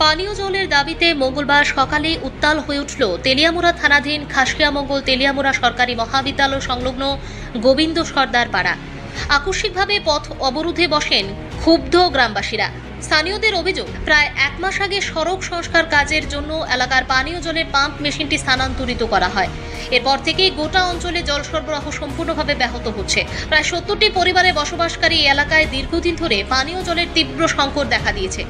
পানীয় জলের দাবিতে মঙ্গলবার সকালে উত্তাল হয়ে উঠল তেলিয়ামুড়া থানাধীন খাসিয়ামঙ্গল তেলিয়ামুড়া সরকারি মহাবিদ্যালয় সংলগ্ন গোবিন্দ সর্দার পাড়া। আকস্মিকভাবে পথ অবরোধে বসেন ক্ষুব্ধ গ্রামবাসীরা। স্থানীয়দের অভিযোগ, প্রায় এক মাস আগে সড়ক সংস্কার কাজের জন্য এলাকার পানীয় জলের পাম্প মেশিনটি স্থানান্তরিত করা হয়। এরপর থেকেই গোটা অঞ্চলে জল সরবরাহ সম্পূর্ণভাবে ব্যাহত হচ্ছে। প্রায় 70টি পরিবারে বসবাসকারী এই এলাকায় দীর্ঘদিন ধরে পানীয় জলের তীব্র সংকট দেখা দিয়েছে।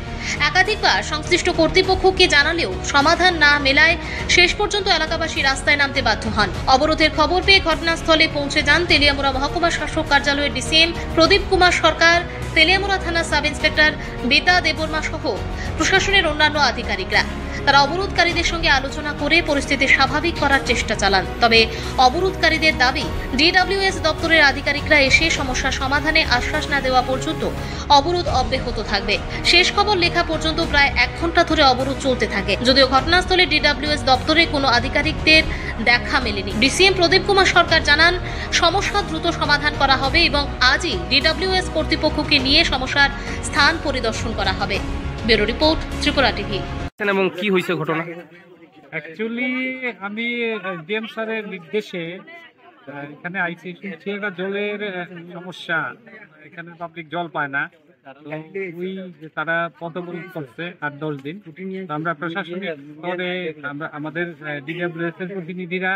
একাধিকবার সংশ্লিষ্ট কর্তৃপক্ষকে জানালেও সমাধান না মেলায় শেষ পর্যন্ত এলাকাবাসী রাস্তায় নামতে বাধ্য হন। অবরোধের খবর পেয়ে ঘটনাস্থলে পৌঁছে যান তেলিয়ামুড়া মহকুমা শাসক কার্যালয়ের ডিসিএম প্রদীপ কুমার সরকার, তেলিয়ামুড়া থানা সাব ইন্সপেক্টর বেতা দেববর্মা সহ প্রশাসনের অন্যান্য আধিকারিকরা। তারা অবরোধকারীদের সঙ্গে আলোচনা করে পরিস্থিতি স্বাভাবিক করার চেষ্টা চালান। তবে অবরোধকারীদের দাবি, ডিডব্লিউএস দপ্তরের আধিকারিকরা এসে সমস্যা সমাধানে আশ্বাস না দেওয়া পর্যন্ত অবরোধ অব্যাহত থাকবে। শেষ খবর লেখা পর্যন্ত প্রায় 1 ঘন্টা ধরে অবরোধ চলতে থাকে। যদিও ঘটনাস্থলে ডিডব্লিউএস দপ্তরের কোনো আধিকারিকদের দেখা মেলেনি। ডিসিএম প্রদীপ কুমার সরকার জানান, সমস্যা দ্রুত সমাধান করা হবে এবং আজই ডিডব্লিউএস কর্তৃপক্ষকে নিয়ে সমস্যার স্থান পরিদর্শন করা হবে। Bureau report, Tripura TV. এবং কি হয়েছে ঘটনা? অ্যাকচুয়ালি আমি ডিএম স্যারের নির্দেশে এখানে আইসি, শুনছি একটা জলের সমস্যা, এখানে পাবলিক জল পায় না। ওই তারা পথ অবরোধ করছে 8-10 দিন। তো আমরা প্রশাসনিক স্তরে আমাদের ডিডব্লিউএস এর প্রতিনিধিরা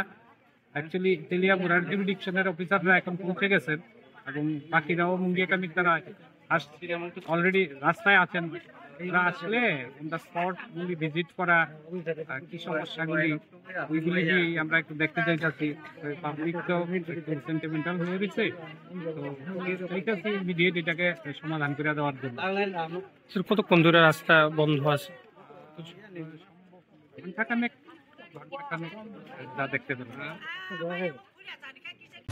অ্যাকচুয়ালি তেলিয়ামুড়ার জুরিডিকশনের অফিসাররা এখন পৌঁছে গেছেন এবং বাকিরাও মুঙ্গিয়াকামিক তারা অলরেডি রাস্তায় আছেন। ওরা আসলে অন দ্য স্পট গুলি ভিজিট করা, কি সমস্যাগুলি ওইগুলি আমরা একটু দেখতে চাইছি। পাবলিক তো সেন্টিমেন্টাল হয়ে গেছে, তো চাইতেছি ইমিডিয়েট এটাকে সমাধান করে দেওয়ার জন্য। কতক্ষণ ধরে রাস্তা বন্ধ আছে? ঘন্টাখানেক যা দেখতে পেলাম।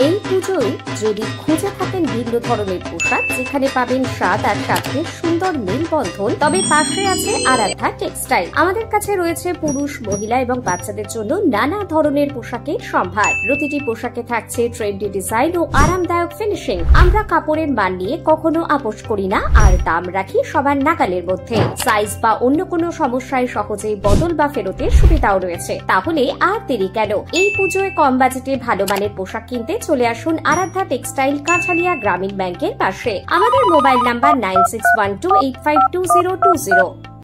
এই পুজোয় যদি খুঁজে থাকেন ভিন্ন ধরনের পোশাক যেখানে পাবেন স্বাদ আর সাথে সুন্দর মেলবন্ধন, তবে পাশে আছে আরাধ্যা টেক্সটাইল। আমাদের কাছে রয়েছে পুরুষ, মহিলা এবং বাচ্চাদের জন্য নানা ধরনের পোশাকের সম্ভার। প্রতিটি পোশাকে থাকছে ট্রেন্ডি ডিজাইন ও আরামদায়ক ফিনিশিং। আমরা কাপড়ের মান নিয়ে কখনো আপোষ করি না আর দাম রাখি সবার নাগালের মধ্যে। সাইজ বা অন্য কোনো সমস্যায় সহজেই বদল বা ফেরতের সুবিধাও রয়েছে। তাহলে আর দেরি কেন? এই পুজোয় কম বাজেটে ভালো মানের পোশাক কিনতে চলে আসুন আরাধ্যা টেক্সটাইল, কাঁঠালিয়া গ্রামীণ ব্যাংকের পাশে। আমাদের মোবাইল নাম্বার 9612852020।